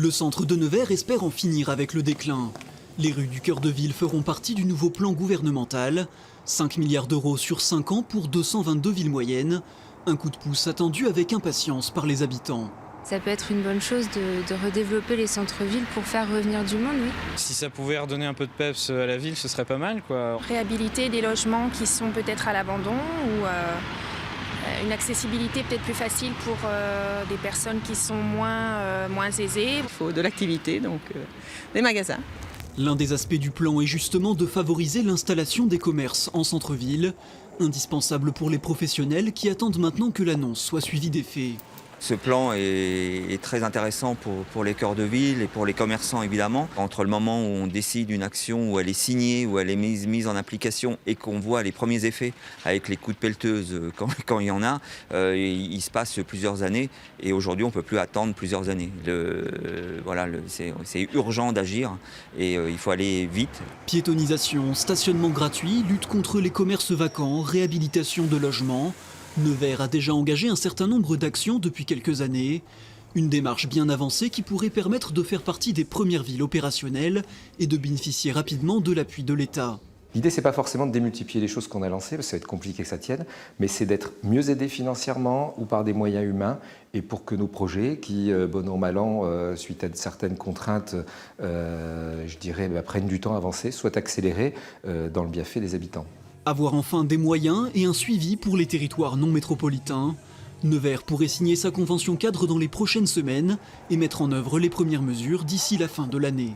Le centre de Nevers espère en finir avec le déclin. Les rues du cœur de ville feront partie du nouveau plan gouvernemental. 5 milliards d'euros sur 5 ans pour 222 villes moyennes. Un coup de pouce attendu avec impatience par les habitants. Ça peut être une bonne chose de redévelopper les centres-villes pour faire revenir du monde, oui. Si ça pouvait redonner un peu de peps à la ville, ce serait pas mal, quoi. Réhabiliter des logements qui sont peut-être à l'abandon ou une accessibilité peut-être plus facile pour des personnes qui sont moins aisées. Il faut de l'activité, donc des magasins. L'un des aspects du plan est justement de favoriser l'installation des commerces en centre-ville, indispensable pour les professionnels qui attendent maintenant que l'annonce soit suivie des faits. Ce plan est très intéressant pour les cœurs de ville et pour les commerçants évidemment. Entre le moment où on décide une action, où elle est signée, où elle est mise en application et qu'on voit les premiers effets avec les coups de pelleteuse quand il y en a, il se passe plusieurs années et aujourd'hui on ne peut plus attendre plusieurs années. C'est urgent d'agir et il faut aller vite. Piétonisation, stationnement gratuit, lutte contre les commerces vacants, réhabilitation de logements. Nevers a déjà engagé un certain nombre d'actions depuis quelques années. Une démarche bien avancée qui pourrait permettre de faire partie des premières villes opérationnelles et de bénéficier rapidement de l'appui de l'État. L'idée, c'est pas forcément de démultiplier les choses qu'on a lancées, parce que ça va être compliqué que ça tienne, mais c'est d'être mieux aidé financièrement ou par des moyens humains, et pour que nos projets, qui, bon an, mal an, suite à certaines contraintes, prennent du temps à avancer, soient accélérés dans le bienfait des habitants. Avoir enfin des moyens et un suivi pour les territoires non métropolitains. Nevers pourrait signer sa convention cadre dans les prochaines semaines et mettre en œuvre les premières mesures d'ici la fin de l'année.